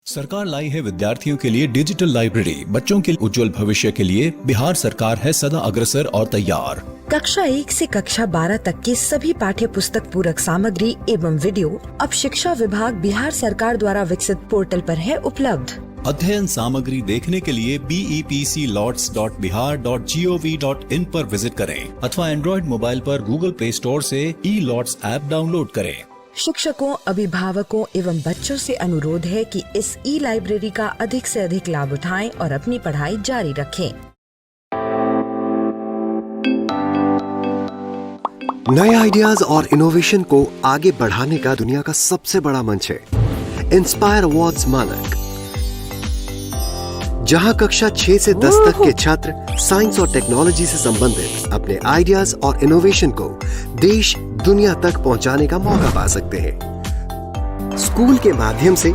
सरकार लाई है विद्यार्थियों के लिए डिजिटल लाइब्रेरी। बच्चों के उज्जवल भविष्य के लिए बिहार सरकार है सदा अग्रसर और तैयार। कक्षा 1 से कक्षा 12 तक की सभी पाठ्य पुस्तक पूरक सामग्री एवं वीडियो अब शिक्षा विभाग बिहार सरकार द्वारा विकसित पोर्टल पर है उपलब्ध। अध्ययन सामग्री देखने के लिए BEPCLots.bihar.gov.in पर विजिट करें अथवा एंड्रॉइड मोबाइल पर गूगल प्ले स्टोर से E-Lots ऐप डाउनलोड करें। शिक्षकों, अभिभावकों एवं बच्चों से अनुरोध है कि इस लाइब्रेरी का अधिक से अधिक लाभ उठाएं और अपनी पढ़ाई जारी रखें। नए आइडियाज और इनोवेशन को आगे बढ़ाने का दुनिया का सबसे बड़ा मंच है इंस्पायर अवार्ड्स मानक, जहां कक्षा 6 से 10 तक के छात्र साइंस और टेक्नोलॉजी से संबंधित अपने आइडियाज और इनोवेशन को देश दुनिया तक पहुंचाने का मौका पा सकते हैं। स्कूल के माध्यम से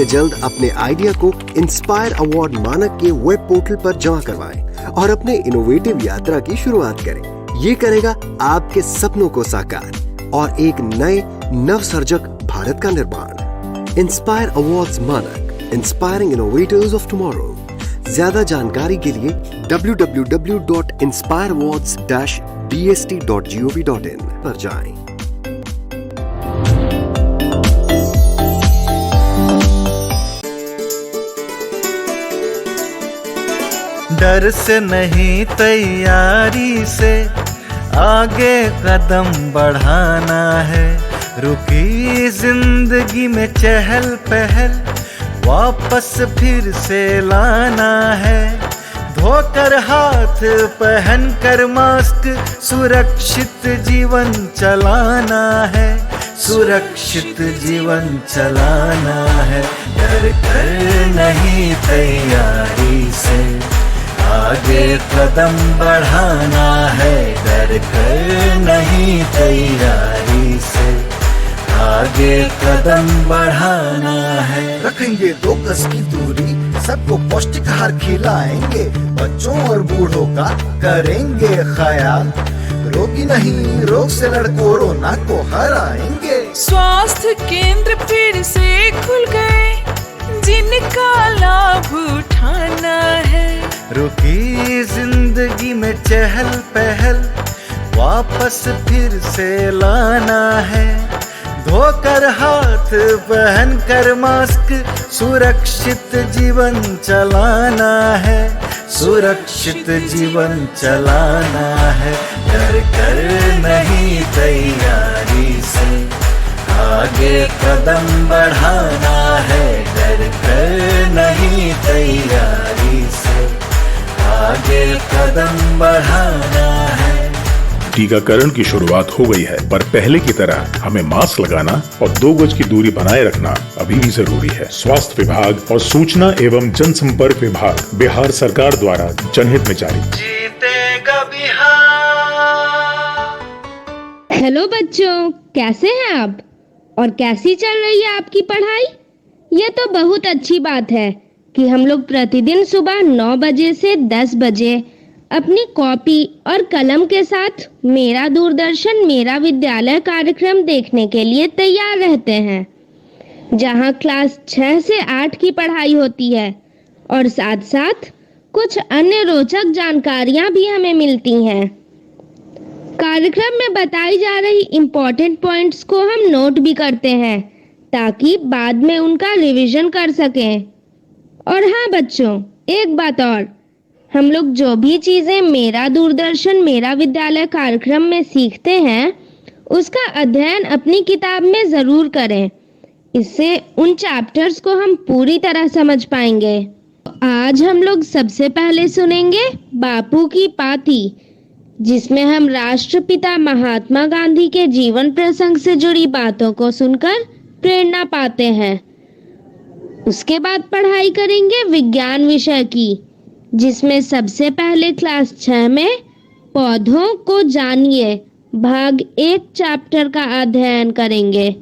जल्द अपने आइडिया को इंस्पायर अवार्ड मानक के वेब पोर्टल पर जमा करवाएं और अपने इनोवेटिव यात्रा की शुरुआत करें। ये करेगा आपके सपनों को साकार और एक नए नवसर्जक भारत का निर्माण। इंस्पायर अवार्ड्स मानक, इंस्पायरिंग इनोवेटर्स ऑफ टुमारो। ज्यादा जानकारी के लिए www.inspireawards-bst.gov.in पर जाएं। डर से नहीं तैयारी से आगे कदम बढ़ाना है। रुकी जिंदगी में चहल पहल वापस फिर से लाना है। धोकर हाथ पहन कर मास्क सुरक्षित जीवन चलाना है। सुरक्षित जीवन चलाना है। डर कर नहीं तैयारी से आगे कदम बढ़ाना है। डर कर नहीं तैयारी से आगे कदम बढ़ाना है। रखेंगे 2 गज की दूरी, सबको पौष्टिक आहार खिलाएंगे, बच्चों और बूढ़ों का करेंगे ख्याल। रोगी नहीं, रोग से लड़ कोरोना को हराएंगे। स्वास्थ्य केंद्र फिर से खुल गए, जिनका लाभ उठाना है। रुकी जिंदगी में चहल पहल वापस फिर से लाना है। धोकर हाथ पहन कर मास्क सुरक्षित जीवन चलाना है। सुरक्षित जीवन चलाना है। डर कर नहीं तैयारी से आगे कदम बढ़ाना है। डर कर नहीं तैयारी से आगे कदम बढ़ाना है। टीकाकरण की शुरुआत हो गई है, पर पहले की तरह हमें मास्क लगाना और 2 गज की दूरी बनाए रखना अभी भी जरूरी है। स्वास्थ्य विभाग और सूचना एवं जनसंपर्क विभाग बिहार सरकार द्वारा जनहित में जारी। जीतेगा बिहार। हेलो बच्चों, कैसे हैं आप और कैसी चल रही है आपकी पढ़ाई? ये तो बहुत अच्छी बात है कि हम लोग प्रतिदिन सुबह 9 बजे से 10 बजे अपनी कॉपी और कलम के साथ मेरा दूरदर्शन मेरा विद्यालय कार्यक्रम देखने के लिए तैयार रहते हैं, जहां क्लास 6 से 8 की पढ़ाई होती है और साथ साथ कुछ अन्य रोचक जानकारियां भी हमें मिलती हैं। कार्यक्रम में बताई जा रही इम्पोर्टेंट पॉइंट्स को हम नोट भी करते हैं ताकि बाद में उनका रिवीजन कर सकें। और हाँ बच्चों, एक बात और, हम लोग जो भी चीजें मेरा दूरदर्शन मेरा विद्यालय कार्यक्रम में सीखते हैं उसका अध्ययन अपनी किताब में जरूर करें। इससे उन चैप्टर्स को हम पूरी तरह समझ पाएंगे। आज हम लोग सबसे पहले सुनेंगे बापू की पाती, जिसमें हम राष्ट्रपिता महात्मा गांधी के जीवन प्रसंग से जुड़ी बातों को सुनकर प्रेरणा पाते हैं। उसके बाद पढ़ाई करेंगे विज्ञान विषय की, जिसमें सबसे पहले क्लास 6 में पौधों को जानिए भाग 1 चैप्टर का अध्ययन करेंगे।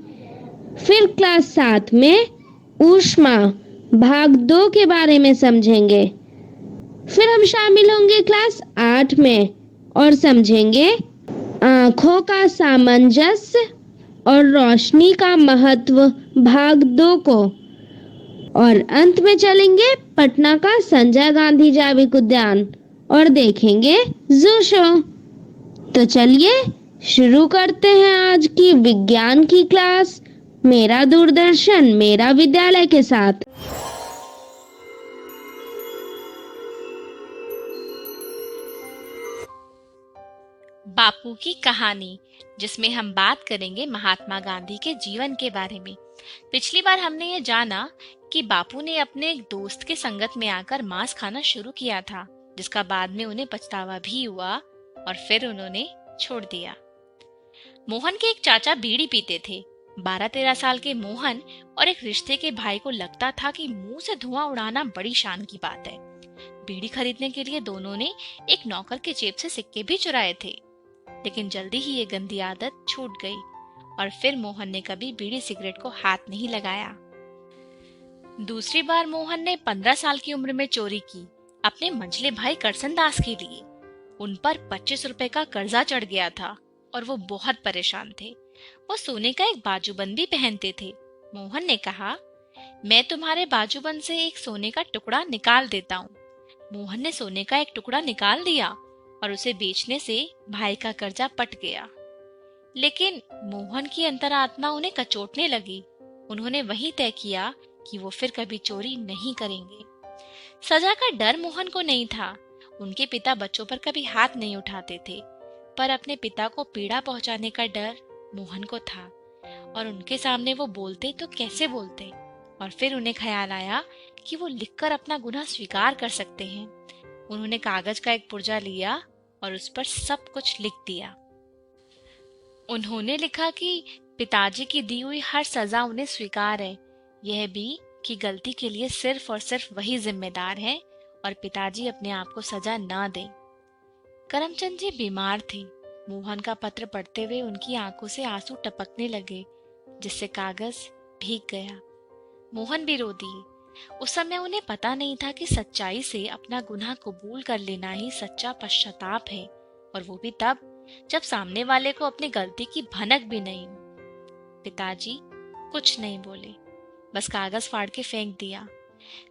फिर क्लास 7 में ऊष्मा भाग 2 के बारे में समझेंगे। फिर हम शामिल होंगे क्लास 8 में और समझेंगे आँखों का सामंजस्य और रोशनी का महत्व भाग 2 को। और अंत में चलेंगे पटना का संजय गांधी जैविक उद्यान और देखेंगे जू शो। तो चलिए शुरू करते हैं आज की विज्ञान की क्लास मेरा दूरदर्शन मेरा विद्यालय के साथ। बापू की कहानी, जिसमें हम बात करेंगे महात्मा गांधी के जीवन के बारे में। पिछली बार हमने ये जाना कि बापू ने अपने एक दोस्त के संगत में आकर मांस खाना शुरू किया था, जिसका बाद में उन्हें पछतावा भी हुआ और फिर उन्होंने छोड़ दिया। मोहन के एक चाचा बीड़ी पीते थे। 12-13 साल के मोहन और एक रिश्ते के भाई को लगता था कि मुंह से धुआं उड़ाना बड़ी शान की बात है। बीड़ी खरीदने के लिए दोनों ने एक नौकर के जेब से सिक्के भी चुराए थे, लेकिन जल्दी ही ये गंदी आदत छूट गई और फिर मोहन ने कभी बीड़ी सिगरेट को हाथ नहीं लगाया। दूसरी बार मोहन ने 15 साल की उम्र में चोरी की, अपने मंझले भाई करसन दास के लिए। उन पर 25 रुपए का कर्जा चढ़ गया था और वो बहुत परेशान थे। वो सोने का एक बाजूबंद भी पहनते थे। मोहन ने कहा, मैं तुम्हारे बाजूबंद से एक सोने का टुकड़ा निकाल देता हूँ। मोहन ने सोने का एक टुकड़ा निकाल दिया और उसे बेचने से भाई का कर्जा पट गया। लेकिन मोहन की अंतरात्मा उन्हें कचोटने लगी। उन्होंने वही तय किया कि वो फिर कभी चोरी नहीं करेंगे। सजा का डर मोहन को नहीं था। उनके पिता बच्चों पर कभी हाथ नहीं उठाते थे, पर अपने पिता को पीड़ा पहुंचाने का डर मोहन को था और उनके सामने वो बोलते तो कैसे बोलते। और फिर उन्हें ख्याल आया कि वो लिखकर अपना गुनाह स्वीकार कर सकते हैं। उन्होंने कागज का एक पुर्जा लिया और उस पर सब कुछ लिख दिया। उन्होंने लिखा कि पिताजी की दी हुई हर सजा उन्हें स्वीकार है, यह भी कि गलती के लिए सिर्फ और सिर्फ वही जिम्मेदार है और पिताजी अपने आप को सजा ना दें। करमचंद जी बीमार थे। मोहन का पत्र पढ़ते हुए उनकी आंखों से आंसू टपकने लगे, जिससे कागज भीग गया। मोहन भी रो दिए। उस समय उन्हें पता नहीं था कि सच्चाई से अपना गुनाह कबूल कर लेना ही सच्चा पश्चाताप है, और वो भी तब जब सामने वाले को अपनी गलती की भनक भी नहीं हो। पिताजी कुछ नहीं बोले, बस कागज फाड़ के फेंक दिया।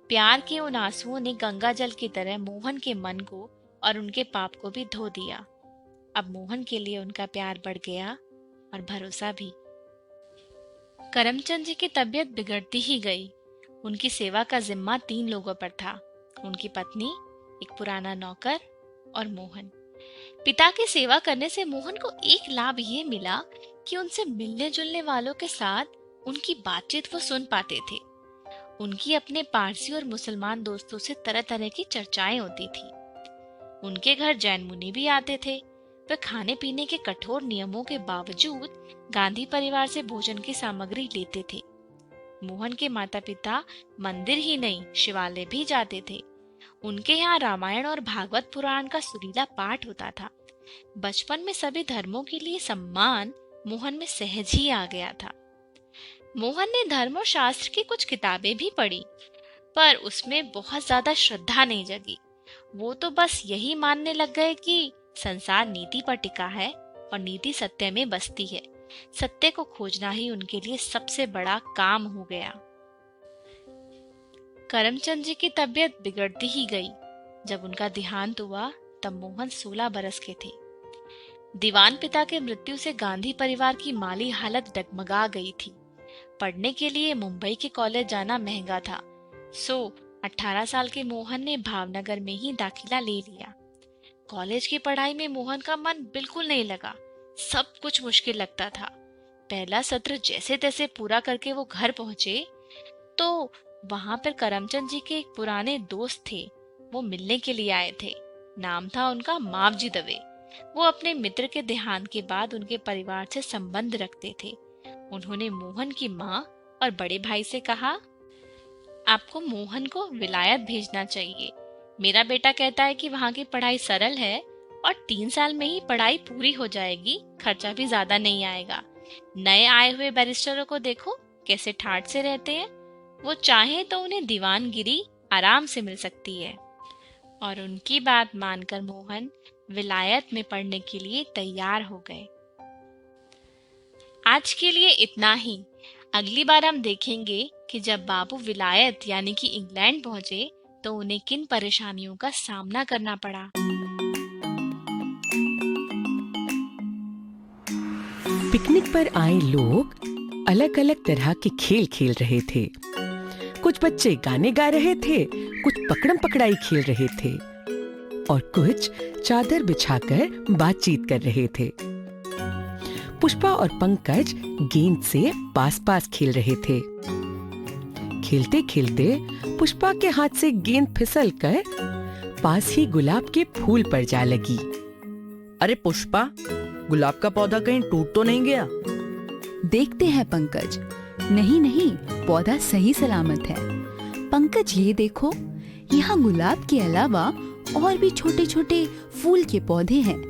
प्यार के उन आंसुओं ने गंगा जल की तरह मोहन के मन को और उनके पाप को भी धो दिया। अब मोहन के लिए उनका प्यार बढ़ गया और भरोसा भी। करमचंद जी की तबीयत बिगड़ती ही गई। उनकी सेवा का जिम्मा 3 लोगों पर था, उनकी पत्नी, एक पुराना नौकर और मोहन। पिता की सेवा करने से मोहन को एक लाभ ये मिला कि उनसे मिलने जुलने वालों के साथ उनकी बातचीत वो सुन पाते थे। उनकी अपने पारसी और मुसलमान दोस्तों से तरह तरह की चर्चाएं होती थी। उनके घर जैन मुनि भी आते थे। वे खाने पीने के कठोर नियमों के बावजूद गांधी परिवार से भोजन की सामग्री लेते थे। मोहन के माता पिता मंदिर ही नहीं शिवालय भी जाते थे। उनके यहाँ रामायण और भागवत पुराण का सुरीला पाठ होता था। बचपन में सभी धर्मों के लिए सम्मान मोहन में सहज ही आ गया था। मोहन ने धर्म और शास्त्र की कुछ किताबें भी पढ़ी, पर उसमें बहुत ज्यादा श्रद्धा नहीं जगी। वो तो बस यही मानने लग गए कि संसार नीति पर टिका है और नीति सत्य में बसती है। सत्य को खोजना ही उनके लिए सबसे बड़ा काम हो गया। करमचंद जी की तबीयत बिगड़ती ही गई। जब उनका देहांत हुआ तब मोहन 16 बरस के थे। दीवान पिता के मृत्यु से गांधी परिवार की माली हालत डगमगा गई थी। पढ़ने के लिए मुंबई के कॉलेज जाना महंगा था, सो 18 साल के मोहन ने भावनगर में ही दाखिला ले लिया। कॉलेज की पढ़ाई में मोहन का मन बिल्कुल नहीं लगा। सब कुछ मुश्किल लगता था। पहला सत्र जैसे तैसे पूरा करके वो घर पहुंचे तो वहां पर करमचंद जी के एक पुराने दोस्त थे। वो मिलने के लिए आए थे। नाम था उनका मावजी दवे। वो अपने मित्र के देहांत के बाद उनके परिवार से संबंध रखते थे। उन्होंने मोहन की माँ और बड़े भाई से कहा, आपको मोहन को विलायत भेजना चाहिए। मेरा बेटा कहता है कि वहाँ की पढ़ाई सरल है और 3 साल में ही पढ़ाई पूरी हो जाएगी, खर्चा भी ज्यादा नहीं आएगा। नए आए हुए बैरिस्टरों को देखो कैसे ठाठ से रहते हैं। वो चाहे तो उन्हें दीवानगिरी आराम से मिल सकती है। और उनकी बात मानकर मोहन विलायत में पढ़ने के लिए तैयार हो गए। आज के लिए इतना ही। अगली बार हम देखेंगे कि जब बापू विलायत यानी कि इंग्लैंड पहुंचे तो उन्हें किन परेशानियों का सामना करना पड़ा। पिकनिक पर आए लोग अलग अलग तरह के खेल खेल रहे थे। कुछ बच्चे गाने गा रहे थे, कुछ पकड़म पकड़ाई खेल रहे थे और कुछ चादर बिछाकर बातचीत कर रहे थे। पुष्पा और पंकज गेंद से पास पास खेल रहे थे। खेलते खेलते पुष्पा के हाथ से गेंद फिसलकर पास ही गुलाब के फूल पर जा लगी। अरे पुष्पा, गुलाब का पौधा कहीं टूट तो नहीं गया? देखते हैं पंकज। नहीं नहीं, पौधा सही सलामत है। पंकज ये देखो, यहाँ गुलाब के अलावा और भी छोटे छोटे फूल के पौधे हैं।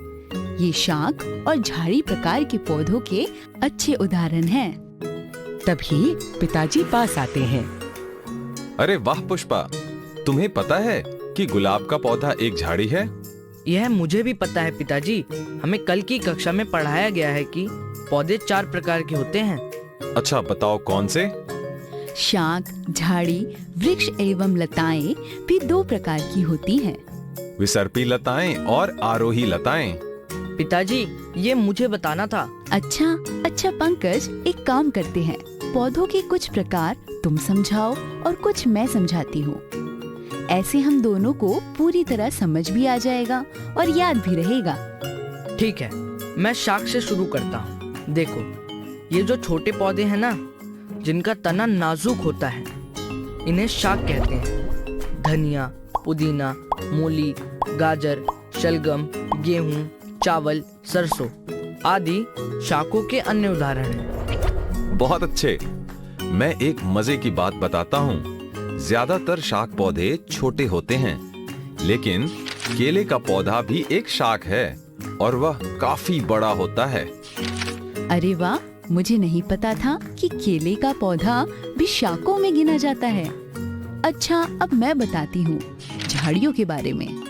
ये शाख और झाड़ी प्रकार के पौधों के अच्छे उदाहरण हैं। तभी पिताजी पास आते हैं। अरे वाह पुष्पा, तुम्हें पता है कि गुलाब का पौधा एक झाड़ी है? यह मुझे भी पता है पिताजी। हमें कल की कक्षा में पढ़ाया गया है कि पौधे 4 प्रकार के होते हैं। अच्छा बताओ कौन से? शाख, झाड़ी, वृक्ष एवं लताएं भी 2 प्रकार की होती हैं। विसर्पी लताएं और आरोही लताएं। पिताजी, ये मुझे बताना था। अच्छा पंकज, एक काम करते हैं, पौधों के कुछ प्रकार तुम समझाओ और कुछ मैं समझाती हूँ। ऐसे हम दोनों को पूरी तरह समझ भी आ जाएगा और याद भी रहेगा। ठीक है, मैं शाख से शुरू करता हूँ। देखो, ये जो छोटे पौधे हैं ना, जिनका तना नाजुक होता है, इन्हें शाख कहते हैं। धनिया, पुदीना, मूली, गाजर, शलगम, गेहूँ, चावल, सरसों आदि शाखों के अन्य उदाहरण हैं। बहुत अच्छे। मैं एक मजे की बात बताता हूँ। ज्यादातर शाख पौधे छोटे होते हैं, लेकिन केले का पौधा भी एक शाख है और वह काफी बड़ा होता है। अरे वाह, मुझे नहीं पता था कि केले का पौधा भी शाखों में गिना जाता है। अच्छा, अब मैं बताती हूँ झाड़ियों के बारे में।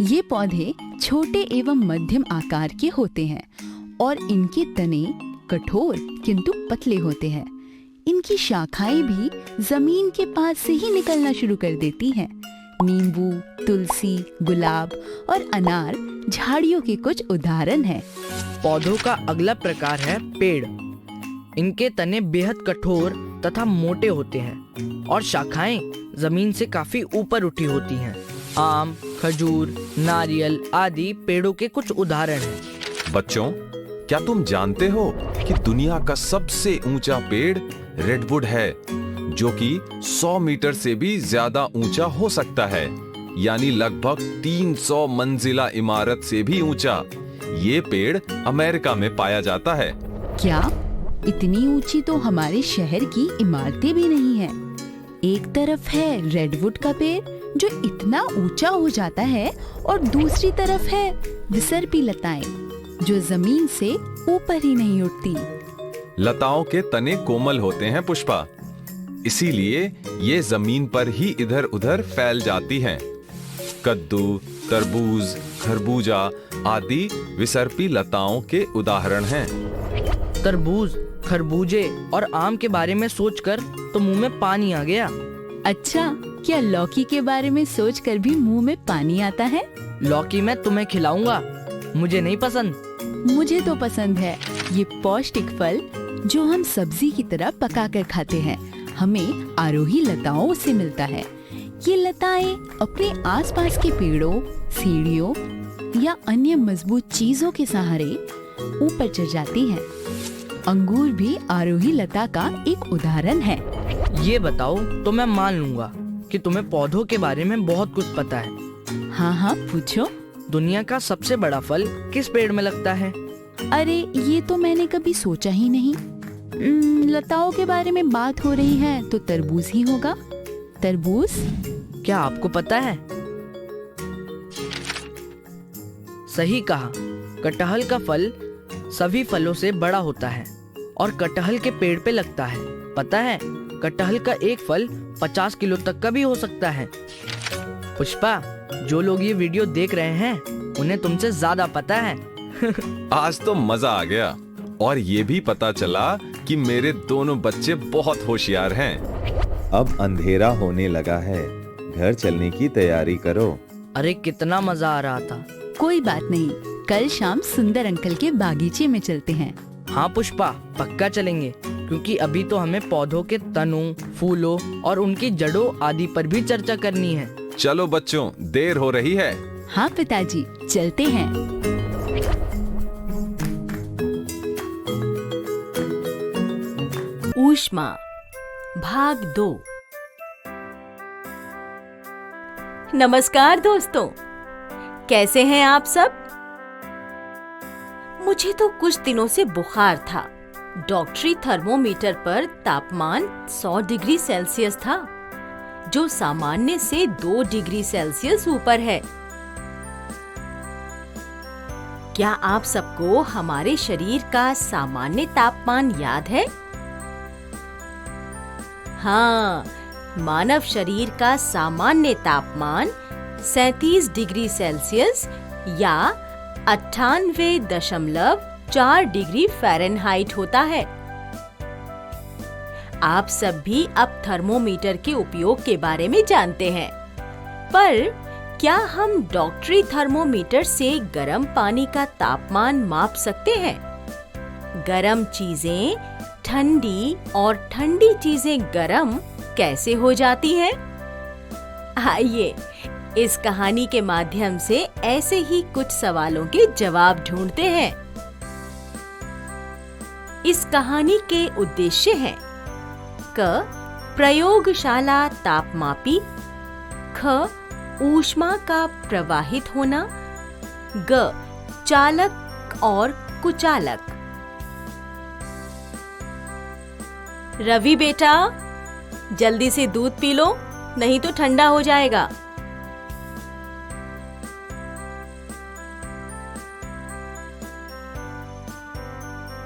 ये पौधे छोटे एवं मध्यम आकार के होते हैं और इनके तने कठोर किंतु पतले होते हैं। इनकी शाखाएं भी जमीन के पास से ही निकलना शुरू कर देती हैं। नींबू, तुलसी, गुलाब और अनार झाड़ियों के कुछ उदाहरण हैं। पौधों का अगला प्रकार है पेड़। इनके तने बेहद कठोर तथा मोटे होते हैं और शाखाएं जमीन से काफी ऊपर उठी होती हैं। आम, खजूर, नारियल आदि पेड़ों के कुछ उदाहरण हैं। बच्चों, क्या तुम जानते हो कि दुनिया का सबसे ऊंचा पेड़ रेडवुड है, जो कि 100 मीटर से भी ज्यादा ऊंचा हो सकता है, यानी लगभग 300 मंजिला इमारत से भी ऊंचा। ये पेड़ अमेरिका में पाया जाता है। क्या इतनी ऊंची तो हमारे शहर की इमारतें भी नहीं है। एक तरफ है रेडवुड का पेड़ जो इतना ऊंचा हो जाता है और दूसरी तरफ है विसर्पी लताएं जो जमीन से ऊपर ही नहीं उठती। लताओं के तने कोमल होते हैं पुष्पा, इसीलिए ये जमीन पर ही इधर उधर फैल जाती हैं। कद्दू, तरबूज, खरबूजा आदि विसर्पी लताओं के उदाहरण हैं। तरबूज, खरबूजे और आम के बारे में सोचकर तो मुंह में पानी आ गया। अच्छा, क्या लौकी के बारे में सोचकर भी मुंह में पानी आता है? लौकी मैं तुम्हें खिलाऊंगा, मुझे नहीं पसंद। मुझे तो पसंद है। ये पौष्टिक फल जो हम सब्जी की तरह पकाकर खाते हैं, हमें आरोही लताओं से मिलता है। ये लताएं अपने आसपास के पेड़ों, सीढ़ियों या अन्य मजबूत चीजों के सहारे ऊपर चढ़ जाती हैं। अंगूर भी आरोही लता का एक उदाहरण है। ये बताओ तो मैं मान लूंगा कि तुम्हें पौधों के बारे में बहुत कुछ पता है। हाँ, पूछो। दुनिया का सबसे बड़ा फल किस पेड़ में लगता है? अरे, ये तो मैंने कभी सोचा ही नहीं। लताओं के बारे में बात हो रही है तो तरबूज ही होगा। तरबूज? क्या आपको पता है? सही कहा। कटहल का फल सभी फलों से बड़ा होता है और कटहल के पेड़ पे लगता है। पता है, कटहल का एक फल 50 किलो तक का भी हो सकता है। पुष्पा, जो लोग ये वीडियो देख रहे हैं उन्हें तुमसे ज्यादा पता है। आज तो मजा आ गया और ये भी पता चला कि मेरे दोनों बच्चे बहुत होशियार हैं। अब अंधेरा होने लगा है, घर चलने की तैयारी करो। अरे कितना मजा आ रहा था। कोई बात नहीं, कल शाम सुंदर अंकल के बागीचे में चलते हैं। हाँ पुष्पा, पक्का चलेंगे, क्योंकि अभी तो हमें पौधों के तनों, फूलों और उनकी जड़ों आदि पर भी चर्चा करनी है। चलो बच्चों, देर हो रही है। हाँ पिताजी, चलते हैं। ऊष्मा भाग 2। नमस्कार दोस्तों, कैसे हैं आप सब? मुझे तो कुछ दिनों से बुखार था। डॉक्टरी थर्मोमीटर पर तापमान 100 डिग्री सेल्सियस था, जो सामान्य से 2 डिग्री सेल्सियस ऊपर है। क्या आप सबको हमारे शरीर का सामान्य तापमान याद है? हाँ, मानव शरीर का सामान्य तापमान 37 डिग्री सेल्सियस या 98.4 डिग्री फ़ारेनहाइट होता है। आप सब भी अब थर्मोमीटर के उपयोग के बारे में जानते हैं, पर क्या हम डॉक्टरी थर्मोमीटर से गर्म पानी का तापमान माप सकते हैं? गर्म चीजें ठंडी और ठंडी चीजें गर्म कैसे हो जाती हैं? आइए इस कहानी के माध्यम से ऐसे ही कुछ सवालों के जवाब ढूंढते हैं। इस कहानी के उद्देश्य हैं: क. प्रयोगशाला तापमापी, ख. ऊष्मा का प्रवाहित होना, ग. चालक और कुचालक। रवि बेटा, जल्दी से दूध पी लो, नहीं तो ठंडा हो जाएगा।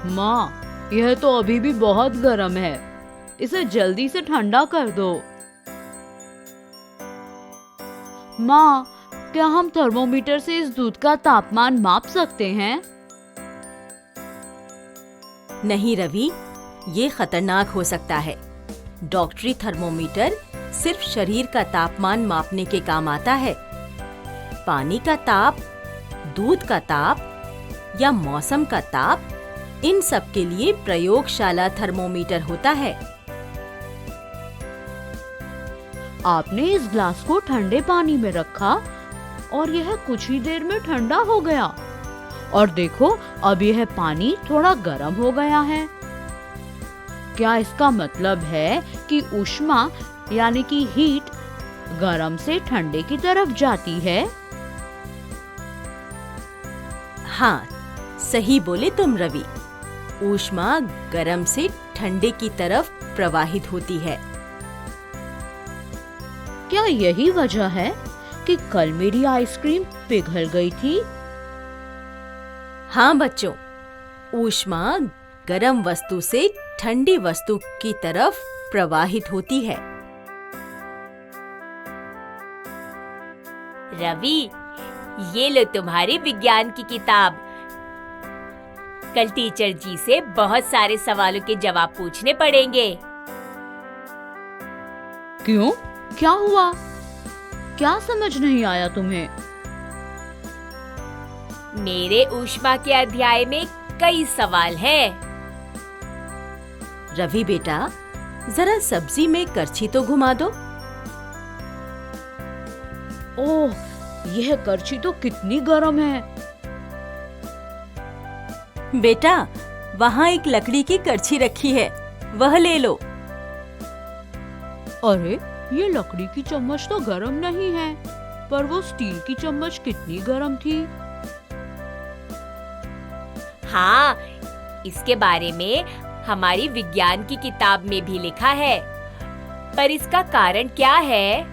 माँ, यह तो अभी भी बहुत गर्म है, इसे जल्दी से ठंडा कर दो। माँ, क्या हम थर्मोमीटर से इस दूध का तापमान माप सकते हैं? नहीं रवि, ये खतरनाक हो सकता है। डॉक्टरी थर्मोमीटर सिर्फ शरीर का तापमान मापने के काम आता है। पानी का ताप, दूध का ताप या मौसम का ताप, इन सब के लिए प्रयोगशाला थर्मोमीटर होता है। आपने इस ग्लास को ठंडे पानी में रखा और यह कुछ ही देर में ठंडा हो गया, और देखो अब यह पानी थोड़ा गर्म हो गया है। क्या इसका मतलब है कि ऊष्मा यानी कि हीट गर्म से ठंडे की तरफ जाती है? हाँ, सही बोले तुम रवि। ऊष्मा गर्म से ठंडे की तरफ प्रवाहित होती है। क्या यही वजह है कि कल मेरी आइसक्रीम पिघल गई थी? हाँ बच्चों, ऊष्मा गर्म वस्तु से ठंडी वस्तु की तरफ प्रवाहित होती है। रवि, ये लो तुम्हारी विज्ञान की किताब। कल टीचर जी से बहुत सारे सवालों के जवाब पूछने पड़ेंगे। क्यों? क्या हुआ? क्या समझ नहीं आया तुम्हें? मेरे ऊष्मा के अध्याय में कई सवाल हैं। रवि बेटा, जरा सब्जी में करछी तो घुमा दो। ओह, यह करछी तो कितनी गर्म है। बेटा, वहाँ एक लकड़ी की करछी रखी है, वह ले लो। अरे, ये लकड़ी की चम्मच तो गर्म नहीं है, पर वो स्टील की चम्मच कितनी गर्म थी। हाँ, इसके बारे में हमारी विज्ञान की किताब में भी लिखा है, पर इसका कारण क्या है?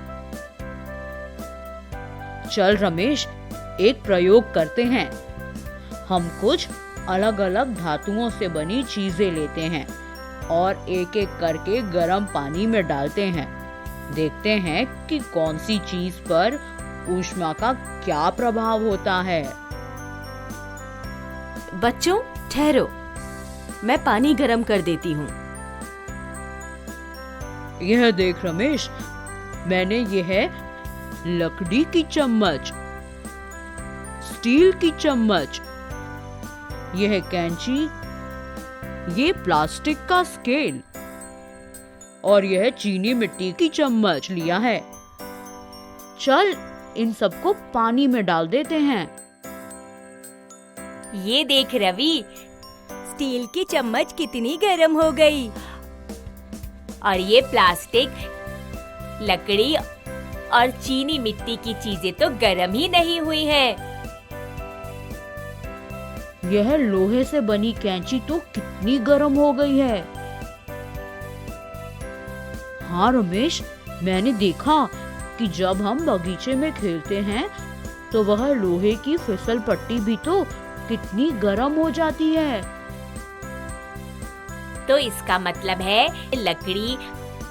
चल रमेश, एक प्रयोग करते हैं। हम कुछ अलग अलग धातुओं से बनी चीजें लेते हैं और एक एक करके गर्म पानी में डालते हैं। देखते हैं कि कौन सी चीज पर ऊष्मा का क्या प्रभाव होता है। बच्चों ठहरो, मैं पानी गरम कर देती हूँ। यह देख रमेश, मैंने यह लकड़ी की चम्मच, स्टील की चम्मच, यह कैंची, ये प्लास्टिक का स्केल और यह चीनी मिट्टी की चम्मच लिया है। चल इन सबको पानी में डाल देते हैं। ये देख रवि, स्टील की चम्मच कितनी गर्म हो गई और ये प्लास्टिक, लकड़ी और चीनी मिट्टी की चीजें तो गर्म ही नहीं हुई है। यह लोहे से बनी कैंची तो कितनी गर्म हो गई है। हाँ रमेश, मैंने देखा कि जब हम बगीचे में खेलते हैं तो वह लोहे की फिसल पट्टी भी तो कितनी गर्म हो जाती है। तो इसका मतलब है लकड़ी,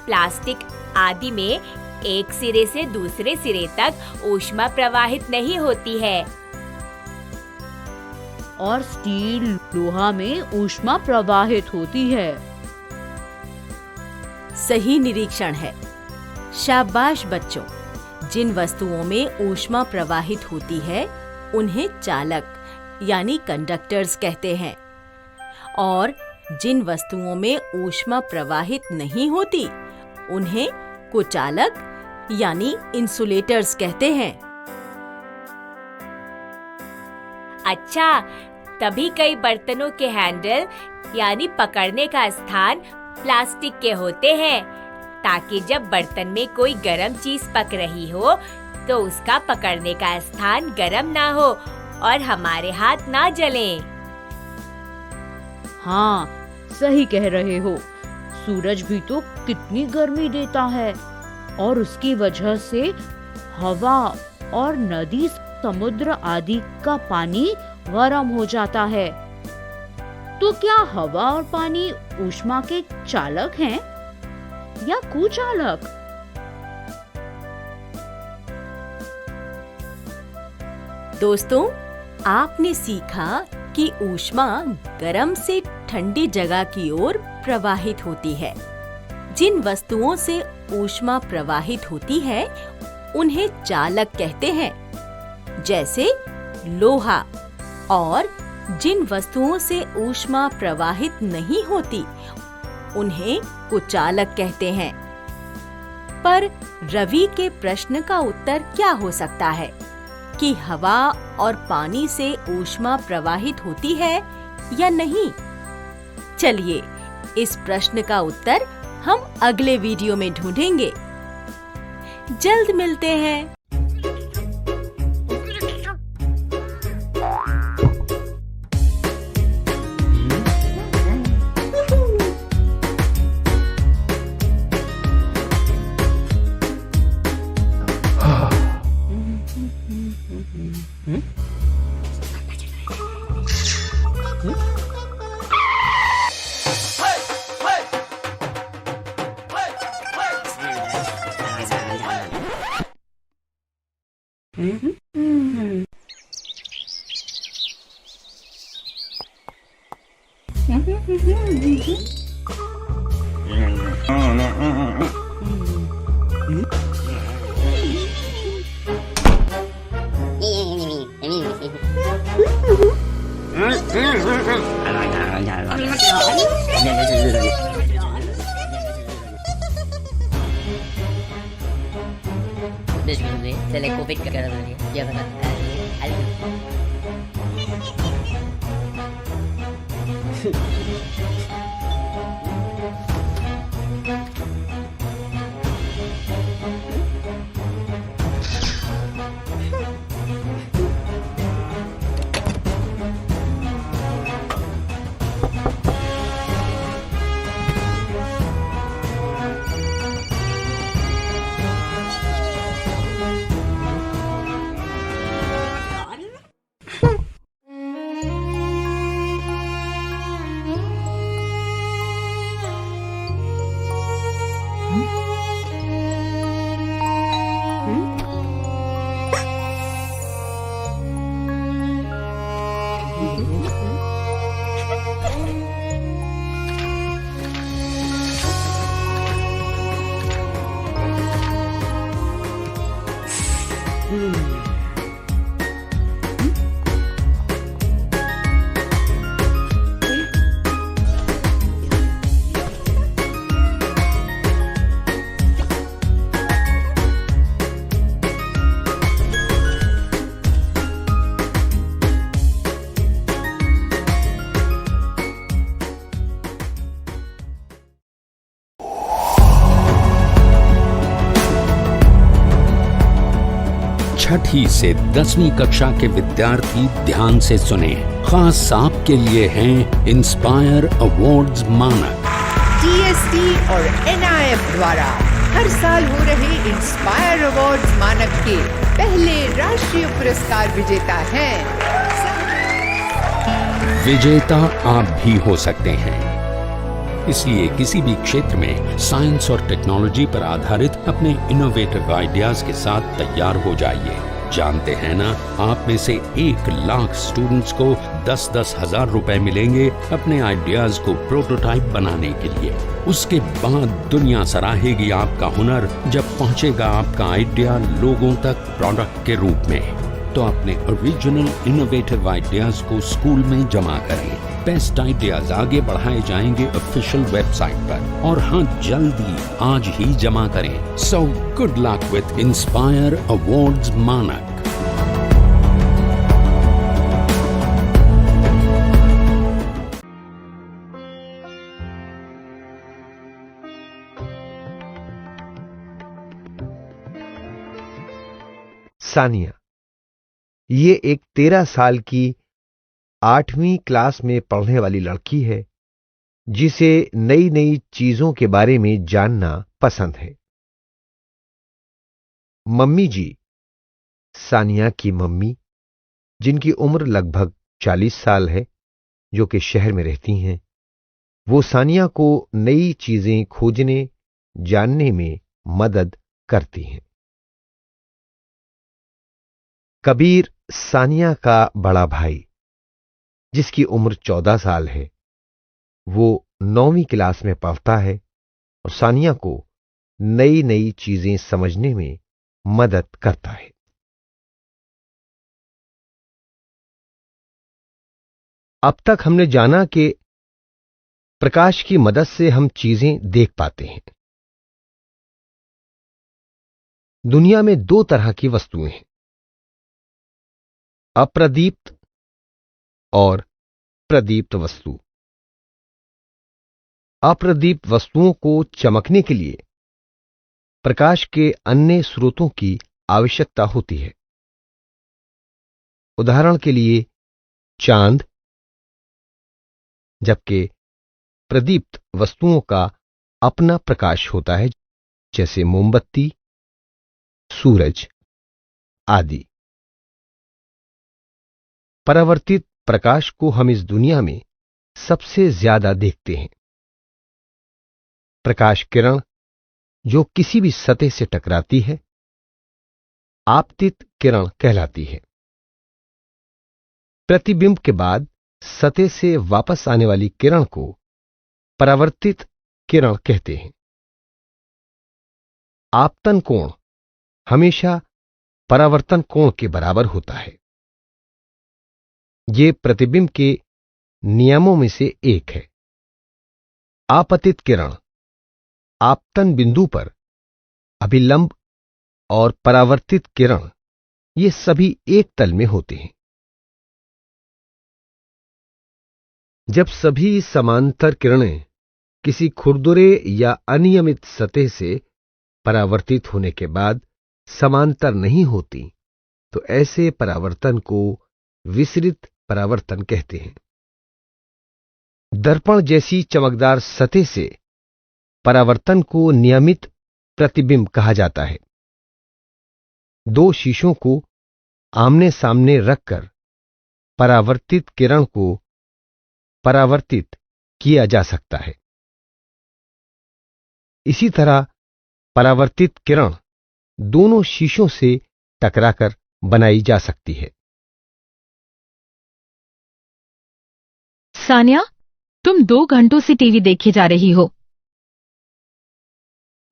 प्लास्टिक आदि में एक सिरे से दूसरे सिरे तक ऊष्मा प्रवाहित नहीं होती है और स्टील, लोहा में ऊष्मा प्रवाहित होती है। सही निरीक्षण है। शाबाश बच्चों। जिन वस्तुओं में ऊष्मा प्रवाहित होती है उन्हें चालक यानी कंडक्टर्स कहते हैं और जिन वस्तुओं में ऊष्मा प्रवाहित नहीं होती उन्हें कुचालक यानी इंसुलेटर्स कहते हैं। अच्छा, तभी कई बर्तनों के हैंडल यानी पकड़ने का स्थान प्लास्टिक के होते हैं ताकि जब बर्तन में कोई गर्म चीज पक रही हो तो उसका पकड़ने का स्थान गर्म ना हो और हमारे हाथ ना जलें। हाँ, सही कह रहे हो। सूरज भी तो कितनी गर्मी देता है और उसकी वजह से हवा और नदी, समुद्र आदि का पानी गर्म हो जाता है। तो क्या हवा और पानी ऊष्मा के चालक हैं या कुचालक? दोस्तों, आपने सीखा कि ऊष्मा गर्म से ठंडी जगह की ओर प्रवाहित होती है। जिन वस्तुओं से ऊष्मा प्रवाहित होती है उन्हें चालक कहते हैं, जैसे लोहा, और जिन वस्तुओं से ऊष्मा प्रवाहित नहीं होती उन्हें कुचालक कहते हैं। पर रवि के प्रश्न का उत्तर क्या हो सकता है कि हवा और पानी से ऊष्मा प्रवाहित होती है या नहीं? चलिए इस प्रश्न का उत्तर हम अगले वीडियो में ढूंढेंगे। जल्द मिलते हैं। Se le covid que queda de dia de छठी से 10वीं कक्षा के विद्यार्थी ध्यान से सुने। खास आपके लिए हैं इंस्पायर अवार्ड्स मानक। TST और NIF द्वारा हर साल हो रहे इंस्पायर अवार्ड्स मानक के पहले राष्ट्रीय पुरस्कार विजेता हैं। विजेता आप भी हो सकते हैं। इसलिए किसी भी क्षेत्र में साइंस और टेक्नोलॉजी पर आधारित अपने इनोवेटिव आइडियाज के साथ तैयार हो जाइए। जानते हैं ना, आप में से 1 लाख स्टूडेंट्स को 10-10 हजार रुपए मिलेंगे अपने आइडियाज को प्रोटोटाइप बनाने के लिए। उसके बाद दुनिया सराहेगी आपका हुनर जब पहुंचेगा आपका आइडिया लोगों तक प्रोडक्ट के रूप में। तो अपने ओरिजिनल इनोवेटिव आइडियाज को स्कूल में जमा करें। बेस्ट आइडियाज आगे बढ़ाए जाएंगे ऑफिशियल वेबसाइट पर, और हाँ, जल्दी आज ही जमा करें। So good luck with inspire awards मानक। सानिया, ये एक 13 साल की 8वीं क्लास में पढ़ने वाली लड़की है जिसे नई नई चीजों के बारे में जानना पसंद है। मम्मी जी, सानिया की मम्मी, जिनकी उम्र लगभग 40 साल है, जो कि शहर में रहती हैं, वो सानिया को नई चीजें खोजने, जानने में मदद करती हैं। कबीर, सानिया का बड़ा भाई, जिसकी उम्र 14 साल है, वो 9वीं क्लास में पढ़ता है और सानिया को नई नई चीजें समझने में मदद करता है। अब तक हमने जाना कि प्रकाश की मदद से हम चीजें देख पाते हैं। दुनिया में 2 तरह की वस्तुएं हैं, अप्रदीप्त और प्रदीप्त वस्तु। अप्रदीप्त वस्तुओं को चमकने के लिए प्रकाश के अन्य स्रोतों की आवश्यकता होती है। उदाहरण के लिए चांद, जबकि प्रदीप्त वस्तुओं का अपना प्रकाश होता है, जैसे मोमबत्ती, सूरज आदि। परावर्तित प्रकाश को हम इस दुनिया में सबसे ज्यादा देखते हैं। प्रकाश किरण जो किसी भी सतह से टकराती है, आपतित किरण कहलाती है। प्रतिबिंब के बाद सतह से वापस आने वाली किरण को परावर्तित किरण कहते हैं। आपतन कोण हमेशा परावर्तन कोण के बराबर होता है। ये प्रतिबिंब के नियमों में से एक है। आपतित किरण आपतन बिंदु पर अभिलंब और परावर्तित किरण, ये सभी एक तल में होते हैं। जब सभी समांतर किरणें किसी खुरदुरे या अनियमित सतह से परावर्तित होने के बाद समांतर नहीं होती, तो ऐसे परावर्तन को विसरित परावर्तन कहते हैं। दर्पण जैसी चमकदार सतह से परावर्तन को नियमित प्रतिबिंब कहा जाता है। 2 शीशों को आमने सामने रखकर परावर्तित किरण को परावर्तित किया जा सकता है। इसी तरह परावर्तित किरण दोनों शीशों से टकराकर बनाई जा सकती है। सानिया, तुम 2 घंटों से टीवी देखे जा रही हो।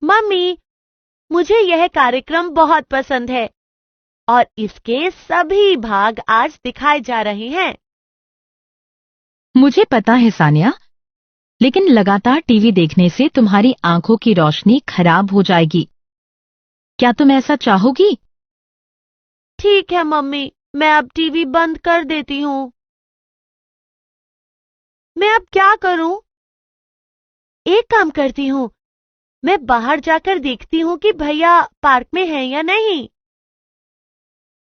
मम्मी, मुझे यह कार्यक्रम बहुत पसंद है और इसके सभी भाग आज दिखाए जा रहे हैं। मुझे पता है सानिया, लेकिन लगातार टीवी देखने से तुम्हारी आंखों की रोशनी खराब हो जाएगी। क्या तुम ऐसा चाहोगी? ठीक है मम्मी, मैं अब टीवी बंद कर देती हूँ। मैं अब क्या करूं? एक काम करती हूँ, मैं बाहर जाकर देखती हूँ कि भैया पार्क में हैं या नहीं।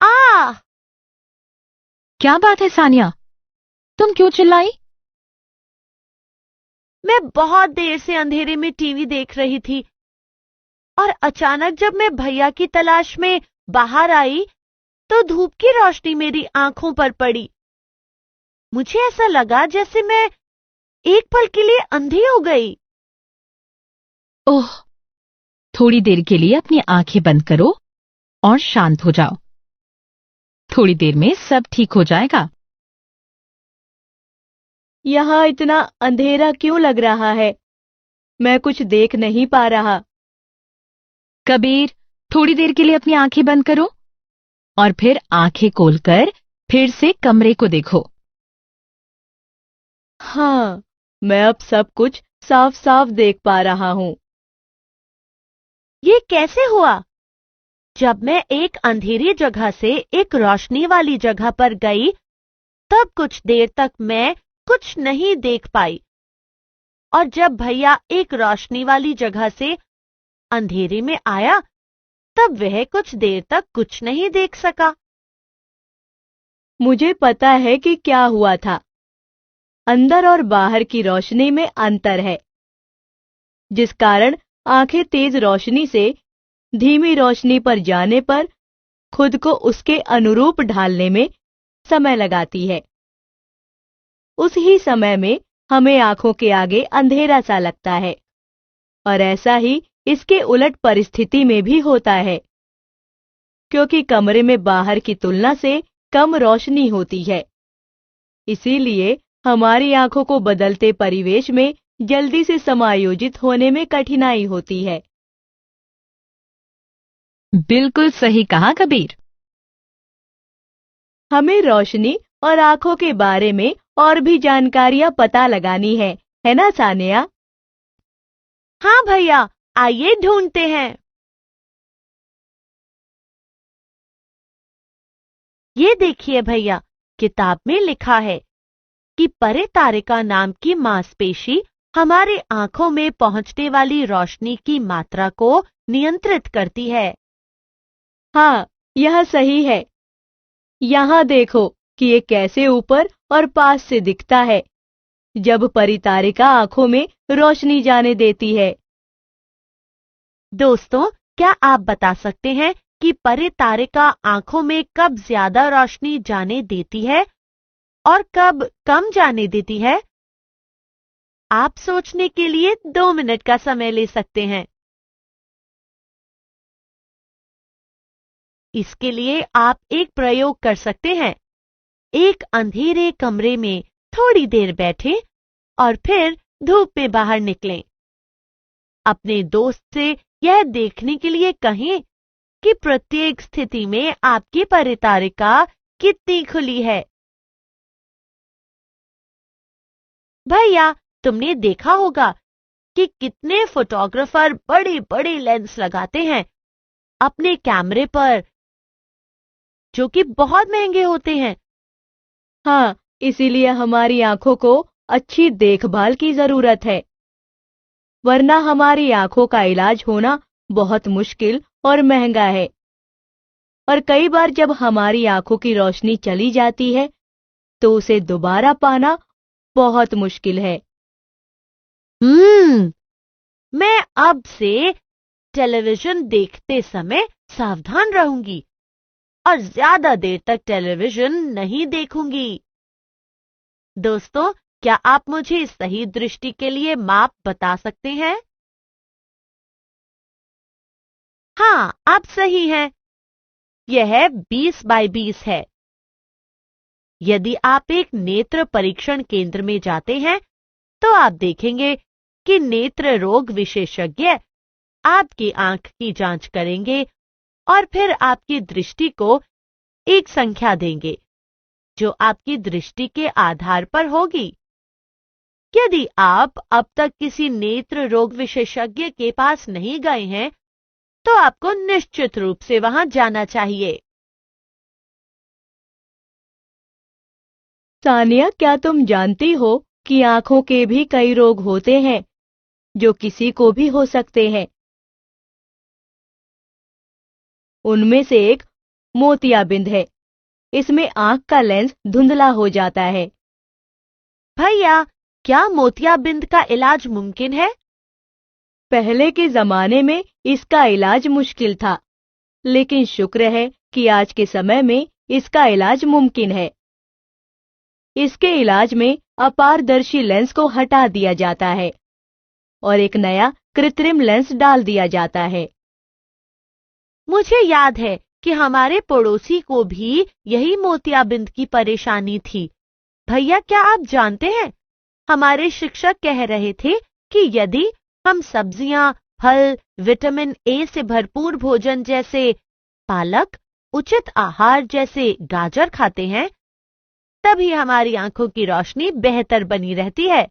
आ! क्या बात है सानिया, तुम क्यों चिल्लाई? मैं बहुत देर से अंधेरे में टीवी देख रही थी और अचानक जब मैं भैया की तलाश में बाहर आई तो धूप की रोशनी मेरी आंखों पर पड़ी। मुझे ऐसा लगा जैसे मैं एक पल के लिए अंधी हो गई। ओह, थोड़ी देर के लिए अपनी आंखें बंद करो और शांत हो जाओ। थोड़ी देर में सब ठीक हो जाएगा। यहाँ इतना अंधेरा क्यों लग रहा है? मैं कुछ देख नहीं पा रहा। कबीर, थोड़ी देर के लिए अपनी आंखें बंद करो और फिर आंखें खोलकर फिर से कमरे को देखो। हाँ, मैं अब सब कुछ साफ साफ देख पा रहा हूँ। ये कैसे हुआ? जब मैं एक अंधेरी जगह से एक रोशनी वाली जगह पर गई, तब कुछ देर तक मैं कुछ नहीं देख पाई और जब भैया एक रोशनी वाली जगह से अंधेरे में आया, तब वह कुछ देर तक कुछ नहीं देख सका। मुझे पता है कि क्या हुआ था। अंदर और बाहर की रोशनी में अंतर है, जिस कारण आंखें तेज रोशनी से धीमी रोशनी पर जाने पर खुद को उसके अनुरूप ढालने में समय लगाती है। उस ही समय में हमें आंखों के आगे अंधेरा सा लगता है और ऐसा ही इसके उलट परिस्थिति में भी होता है, क्योंकि कमरे में बाहर की तुलना से कम रोशनी होती है। इसीलिए हमारी आंखों को बदलते परिवेश में जल्दी से समायोजित होने में कठिनाई होती है। बिल्कुल सही कहा कबीर। हमें रोशनी और आंखों के बारे में और भी जानकारियां पता लगानी है ना सानिया? हाँ भैया, आइए ढूंढते हैं। ये देखिए भैया, किताब में लिखा है कि परितारिका नाम की मांसपेशी हमारे आंखों में पहुंचने वाली रोशनी की मात्रा को नियंत्रित करती है। हाँ, यह सही है। यहाँ देखो कि ये कैसे ऊपर और पास से दिखता है जब परितारिका आंखों में रोशनी जाने देती है। दोस्तों, क्या आप बता सकते हैं कि परितारिका आंखों में कब ज्यादा रोशनी जाने देती है और कब कम जाने देती है? आप सोचने के लिए 2 मिनट का समय ले सकते हैं। इसके लिए आप एक प्रयोग कर सकते हैं। एक अंधेरे कमरे में थोड़ी देर बैठें और फिर धूप में बाहर निकलें। अपने दोस्त से यह देखने के लिए कहें कि प्रत्येक स्थिति में आपकी परितारिका कितनी खुली है। भैया, तुमने देखा होगा कि कितने फोटोग्राफर बड़े बड़े लेंस लगाते हैं अपने कैमरे पर, जो कि बहुत महंगे होते हैं। हाँ, इसीलिए हमारी आंखों को अच्छी देखभाल की जरूरत है, वरना हमारी आंखों का इलाज होना बहुत मुश्किल और महंगा है। और कई बार जब हमारी आंखों की रोशनी चली जाती है तो उसे दोबारा पाना बहुत मुश्किल है। मैं अब से टेलीविजन देखते समय सावधान रहूंगी और ज्यादा देर तक टेलीविजन नहीं देखूंगी। दोस्तों, क्या आप मुझे सही दृष्टि के लिए माप बता सकते हैं? हाँ, आप सही हैं। यह 20 बाय 20 है। यदि आप एक नेत्र परीक्षण केंद्र में जाते हैं तो आप देखेंगे कि नेत्र रोग विशेषज्ञ आपकी आंख की जांच करेंगे और फिर आपकी दृष्टि को एक संख्या देंगे जो आपकी दृष्टि के आधार पर होगी। यदि आप अब तक किसी नेत्र रोग विशेषज्ञ के पास नहीं गए हैं तो आपको निश्चित रूप से वहां जाना चाहिए। सानिया, क्या तुम जानती हो कि आंखों के भी कई रोग होते हैं जो किसी को भी हो सकते हैं? उनमें से एक मोतियाबिंद है। इसमें आंख का लेंस धुंधला हो जाता है। भैया, क्या मोतियाबिंद का इलाज मुमकिन है? पहले के जमाने में इसका इलाज मुश्किल था, लेकिन शुक्र है कि आज के समय में इसका इलाज मुमकिन है। इसके इलाज में अपारदर्शी लेंस को हटा दिया जाता है और एक नया कृत्रिम लेंस डाल दिया जाता है। मुझे याद है कि हमारे पड़ोसी को भी यही मोतियाबिंद की परेशानी थी। भैया, क्या आप जानते हैं, हमारे शिक्षक कह रहे थे कि यदि हम सब्जियां, फल, विटामिन ए से भरपूर भोजन जैसे पालक, उचित आहार जैसे गाजर खाते हैं, तभी हमारी आंखों की रोशनी बेहतर बनी रहती है।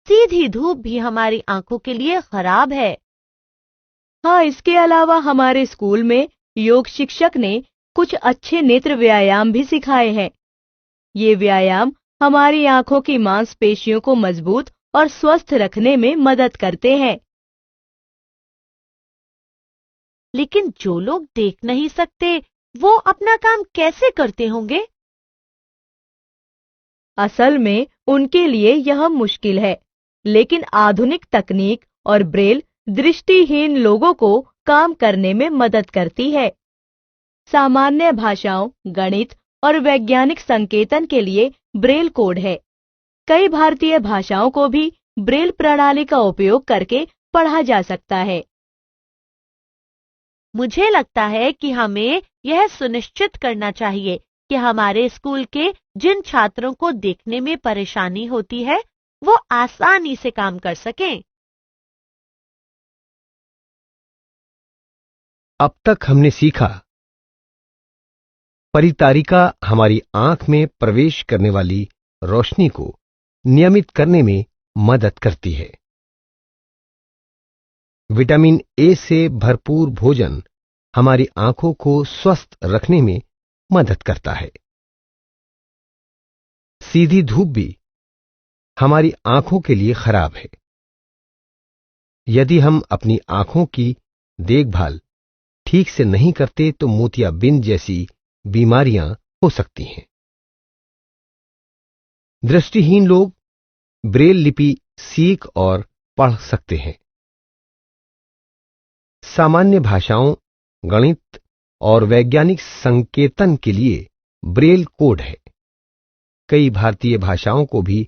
सीधी धूप भी हमारी आंखों के लिए खराब है। हाँ, इसके अलावा हमारे स्कूल में योग शिक्षक ने कुछ अच्छे नेत्र व्यायाम भी सिखाए हैं। ये व्यायाम हमारी आंखों की मांसपेशियों को मजबूत और स्वस्थ रखने में मदद करते हैं। लेकिन जो लोग देख नहीं सकते, वो अपना काम कैसे करते होंगे? असल में उनके लिए यह मुश्किल है, लेकिन आधुनिक तकनीक और ब्रेल दृष्टिहीन लोगों को काम करने में मदद करती है। सामान्य भाषाओं, गणित और वैज्ञानिक संकेतन के लिए ब्रेल कोड है। कई भारतीय भाषाओं को भी ब्रेल प्रणाली का उपयोग करके पढ़ा जा सकता है। मुझे लगता है कि हमें यह सुनिश्चित करना चाहिए कि हमारे स्कूल के जिन छात्रों को देखने में परेशानी होती है, वो आसानी से काम कर सकें। अब तक हमने सीखा, परितारिका हमारी आंख में प्रवेश करने वाली रोशनी को नियमित करने में मदद करती है। विटामिन ए से भरपूर भोजन हमारी आंखों को स्वस्थ रखने में मदद करता है। सीधी धूप भी हमारी आंखों के लिए खराब है। यदि हम अपनी आंखों की देखभाल ठीक से नहीं करते तो मोतियाबिंद जैसी बीमारियां हो सकती हैं। दृष्टिहीन लोग ब्रेल लिपि सीख और पढ़ सकते हैं। सामान्य भाषाओं, गणित और वैज्ञानिक संकेतन के लिए ब्रेल कोड है। कई भारतीय भाषाओं को भी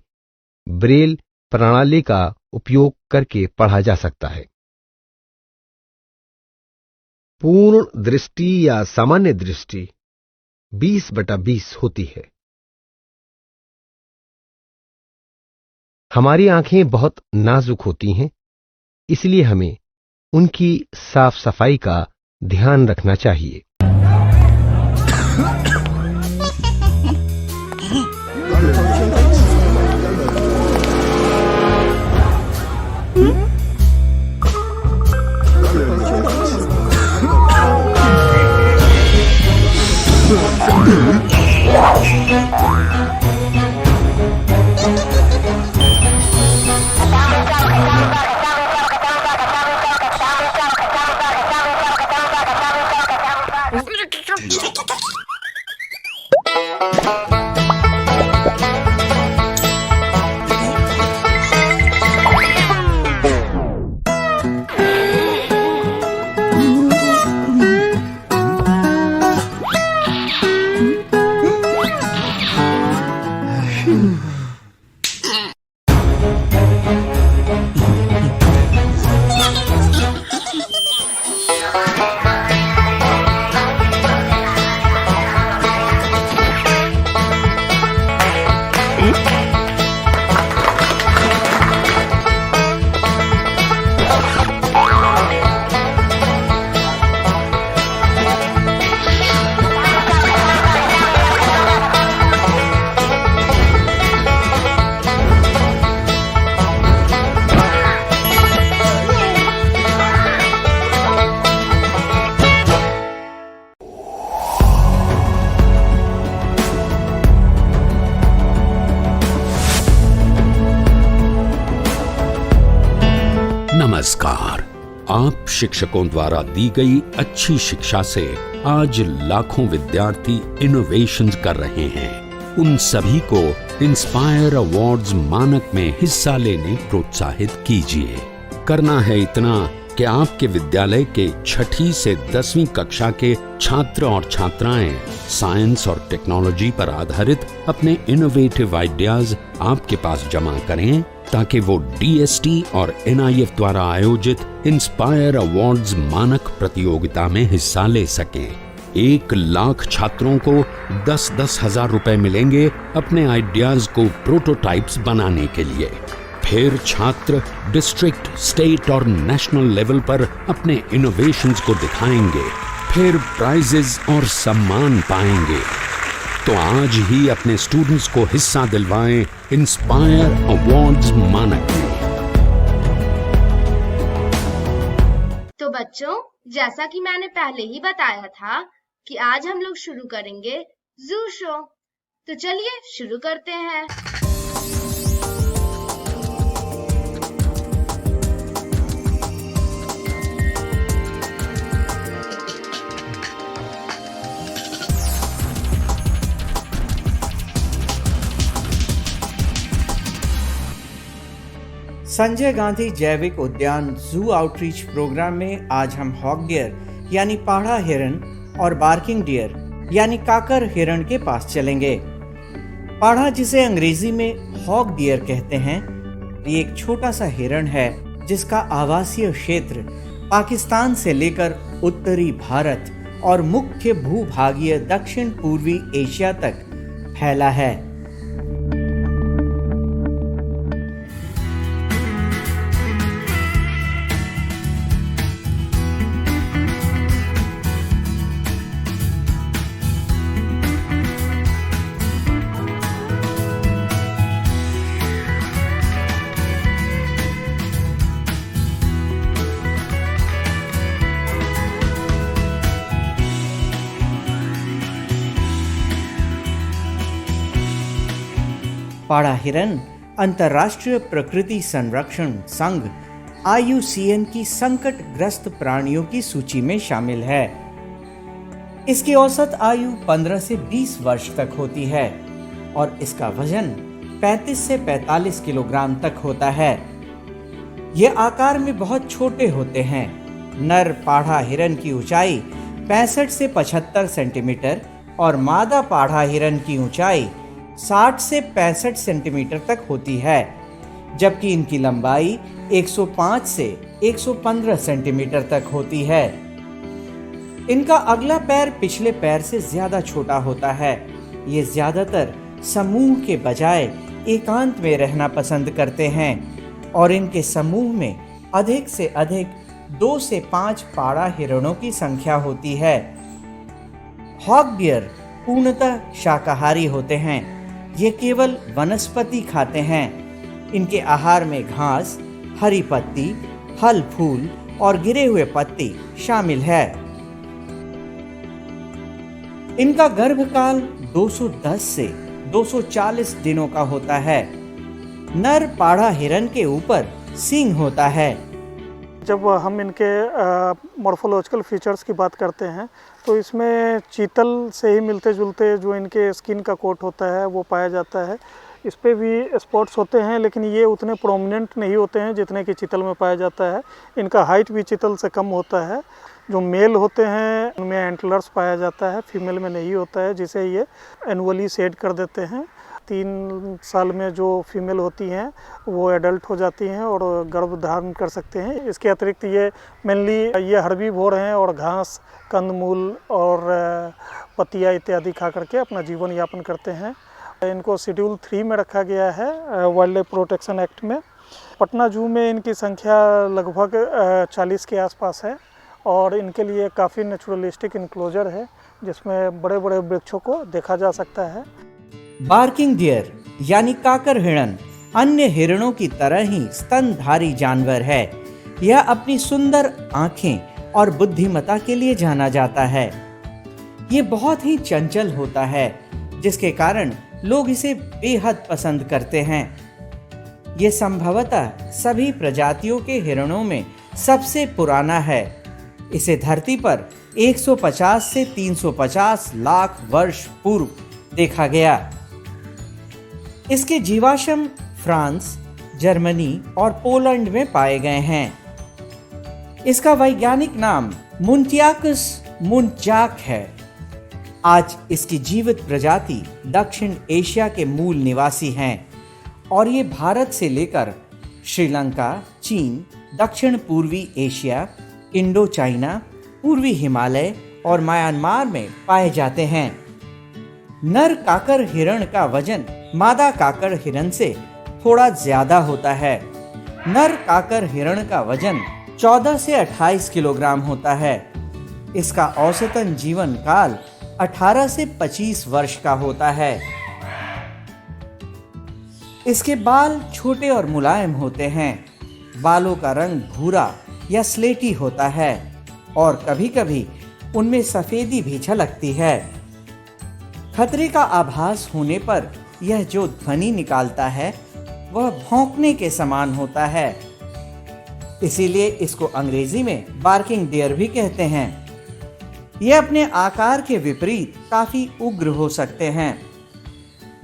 ब्रेल प्रणाली का उपयोग करके पढ़ा जा सकता है। पूर्ण दृष्टि या सामान्य दृष्टि 20/20 होती है। हमारी आंखें बहुत नाजुक होती हैं, इसलिए हमें उनकी साफ सफाई का ध्यान रखना चाहिए। नमस्कार, आप शिक्षकों द्वारा दी गई अच्छी शिक्षा से आज लाखों विद्यार्थी इनोवेशंस कर रहे हैं। उन सभी को इंस्पायर अवार्ड्स मानक में हिस्सा लेने प्रोत्साहित कीजिए। करना है इतना कि आपके विद्यालय के 6ठी से 10वीं कक्षा के छात्र और छात्राएं साइंस और टेक्नोलॉजी पर आधारित अपने इनोवेटिव आइडियाज आपके पास जमा करें, ताकि वो DST और NIF द्वारा आयोजित इंस्पायर अवार्ड्स मानक प्रतियोगिता में हिस्सा ले सकें। 1 लाख छात्रों को 10-10 हजार रुपए मिलेंगे अपने आइडियाज को प्रोटोटाइप्स बनाने के लिए। फिर छात्र डिस्ट्रिक्ट, स्टेट और नेशनल लेवल पर अपने इनोवेशंस को दिखाएंगे, फिर प्राइजेस और सम्मान पाएंगे। तो आज ही अपने स्टूडेंट्स को हिस्सा दिलवाएं इंस्पायर अवार्ड्स मानक में। तो बच्चों, जैसा कि मैंने पहले ही बताया था कि आज हम लोग शुरू करेंगे जू शो। तो चलिए शुरू करते हैं। संजय गांधी जैविक उद्यान जू आउटरीच प्रोग्राम में आज हम हॉग डियर यानी पाढ़ा हिरन और बार्किंग डियर यानी काकर हिरन के पास चलेंगे। पाढ़ा, जिसे अंग्रेजी में हॉग डियर कहते हैं, ये एक छोटा सा हिरन है जिसका आवासीय क्षेत्र पाकिस्तान से लेकर उत्तरी भारत और मुख्य भूभागीय दक्षिण पूर्वी एशिया तक फैला है। पाढ़ा हिरन अंतर्राष्ट्रीय प्रकृति संरक्षण संघ IUCN की संकटग्रस्त प्राणियों की सूची में शामिल है। इसकी औसत आयु 15 से 20 वर्ष तक होती है और इसका वजन 35 से 45 किलोग्राम तक होता है। ये आकार में बहुत छोटे होते हैं। नर पाढ़ा हिरन की ऊंचाई 65 से 75 सेंटीमीटर और मादा पाढ़ा हिरन की ऊंचाई 60 से 65 सेंटीमीटर तक होती है, जबकि इनकी लंबाई 105 से 115 सेंटीमीटर तक होती है। इनका अगला पैर पिछले पैर से ज्यादा छोटा होता है। ये ज्यादातर समूह के बजाय एकांत में रहना पसंद करते हैं और इनके समूह में अधिक से अधिक 2 से 5 पाढ़ा हिरणों की संख्या होती है। हॉग डियर पूर्णतः शाकाहारी होते हैं। ये केवल वनस्पति खाते हैं। इनके आहार में घास, हरी पत्ती, फल फूल और गिरे हुए पत्ती शामिल है। इनका गर्भकाल 210 से 240 दिनों का होता है। नर पाढ़ा हिरन के ऊपर सींग होता है। जब हम इनके मॉर्फोलॉजिकल फीचर्स की बात करते हैं तो इसमें चीतल से ही मिलते जुलते जो इनके स्किन का कोट होता है वो पाया जाता है। इस पे भी स्पॉट्स होते हैं, लेकिन ये उतने प्रोमिनेंट नहीं होते हैं जितने कि चीतल में पाया जाता है। इनका हाइट भी चीतल से कम होता है। जो मेल होते हैं उनमें एंटलर्स पाया जाता है, फीमेल में नहीं होता है, जिसे ये एनुअली शेड कर देते हैं। 3 साल में जो फीमेल होती हैं वो एडल्ट हो जाती हैं और गर्भ धारण कर सकते हैं। इसके अतिरिक्त ये मेनली ये हर्बीवोर हैं और घास, कंदमूल और पत्तियाँ इत्यादि खा करके अपना जीवन यापन करते हैं। इनको शेड्यूल 3 में रखा गया है वाइल्ड लाइफ प्रोटेक्शन एक्ट में। पटना जू में इनकी संख्या लगभग 40 के आसपास है और इनके लिए काफ़ी नेचुरलिस्टिक इनक्लोजर है जिसमें बड़े बड़े वृक्षों को देखा जा सकता है। बार्किंग डियर यानी काकर हिरन अन्य हिरणों की तरह ही स्तनधारी जानवर है। यह अपनी सुंदर आंखें और बुद्धिमत्ता के लिए जाना जाता है। ये बहुत ही चंचल होता है, जिसके कारण लोग इसे बेहद पसंद करते हैं। ये संभवतः सभी प्रजातियों के हिरणों में सबसे पुराना है। इसे धरती पर 150 से 350 लाख वर्ष पूर्व देखा गया। इसके जीवाश्म फ्रांस, जर्मनी और पोलैंड में पाए गए हैं। इसका वैज्ञानिक नाम मुंटियाकस मुंचाक है। आज इसकी जीवित प्रजाति दक्षिण एशिया के मूल निवासी हैं और ये भारत से लेकर श्रीलंका, चीन, दक्षिण पूर्वी एशिया, इंडो चाइना, पूर्वी हिमालय और म्यांमार में पाए जाते हैं। नर काकर हिरण का वजन मादा काकर हिरण से थोड़ा ज्यादा होता है। नर काकर हिरण का वजन 14 से 28 किलोग्राम होता है। इसका औसतन जीवन काल 18 से 25 वर्ष का होता है। इसके बाल छोटे और मुलायम होते हैं। बालों का रंग भूरा या स्लेटी होता है और कभी-कभी उनमें सफेदी भी झलकती है। खतरे का आभास होने पर यह जो ध्वनि निकालता है वह भौंकने के समान होता है। इसीलिए इसको अंग्रेजी में बार्किंग डियर भी कहते हैं। यह अपने आकार के विपरीत काफी उग्र हो सकते हैं।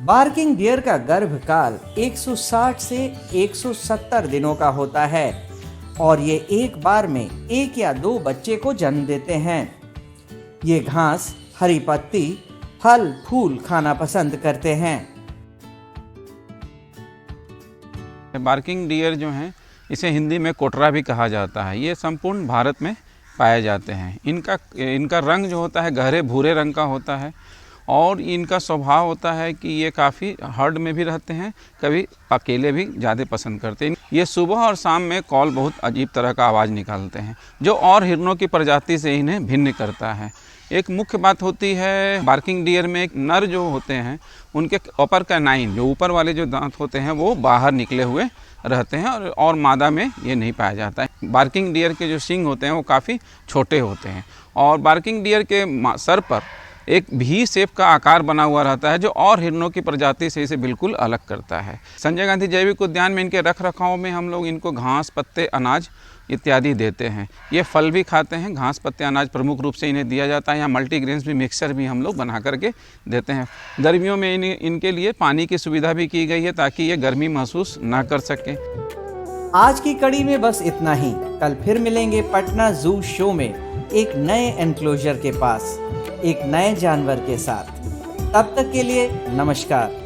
बार्किंग डियर का गर्भकाल 160 से 170 दिनों का होता है और ये एक बार में 1 या 2 बच्चे को जन्म देते हैं। ये घास, हरी पत्ती, फल फूल खाना पसंद करते हैं। बार्किंग डियर जो हैं, इसे हिंदी में कोटरा भी कहा जाता है। ये संपूर्ण भारत में पाए जाते हैं। इनका रंग जो होता है गहरे भूरे रंग का होता है और इनका स्वभाव होता है कि ये काफ़ी हर्ड में भी रहते हैं, कभी अकेले भी ज़्यादा पसंद करते हैं। ये सुबह और शाम में कॉल बहुत अजीब तरह का आवाज़ निकालते हैं जो और हिरणों की प्रजाति से इन्हें भिन्न करता है। एक मुख्य बात होती है बार्किंग डियर में, एक नर जो होते हैं उनके अपर कैनाइन, जो ऊपर वाले जो दांत होते हैं वो बाहर निकले हुए रहते हैं और मादा में ये नहीं पाया जाता है। बार्किंग डियर के जो सींग होते हैं वो काफ़ी छोटे होते हैं और बार्किंग डियर के सर पर एक भी शेप का आकार बना हुआ रहता है जो और हिरणों की प्रजाति से इसे बिल्कुल अलग करता है। संजय गांधी जैविक उद्यान में इनके रख रखाव में हम लोग इनको घास, पत्ते, अनाज इत्यादि देते हैं। ये फल भी खाते हैं। घास, पत्ते, अनाज प्रमुख रूप से इन्हें दिया जाता है। यहाँ मल्टीग्रेन्स भी मिक्सचर भी हम लोग बना करके देते हैं। गर्मियों में इनके लिए पानी की सुविधा भी की गई है ताकि ये गर्मी महसूस ना कर सकें। आज की कड़ी में बस इतना ही। कल फिर मिलेंगे पटना जू शो में एक नए एनक्लोजर के पास एक नए जानवर के साथ। तब तक के लिए नमस्कार।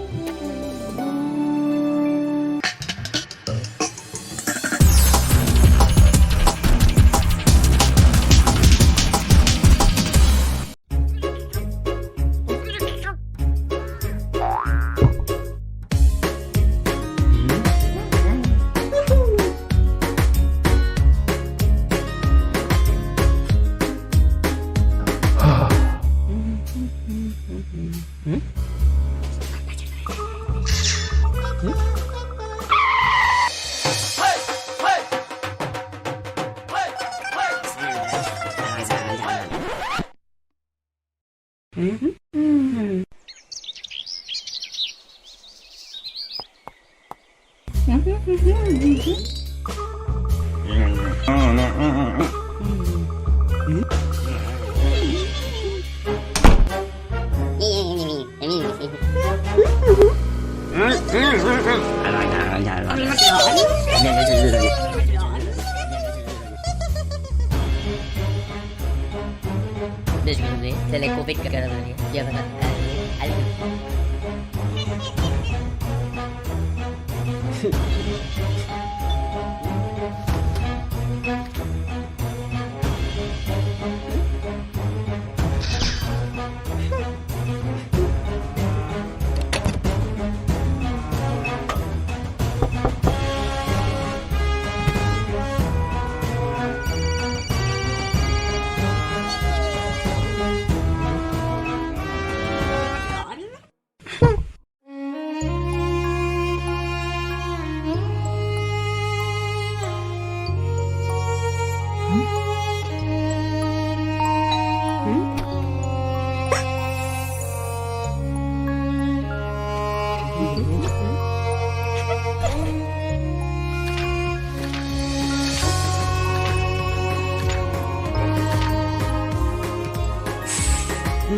Se le covid que queda de dia de तो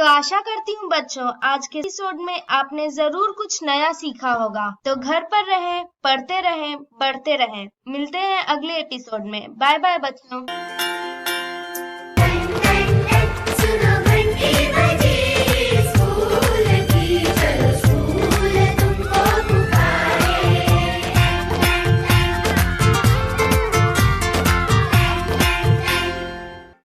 आशा करती हूँ बच्चों आज के एपिसोड में आपने जरूर कुछ नया सीखा होगा। तो घर पर रहें, पढ़ते रहें, बढ़ते रहें। मिलते हैं अगले एपिसोड में। बाय बाय बच्चों।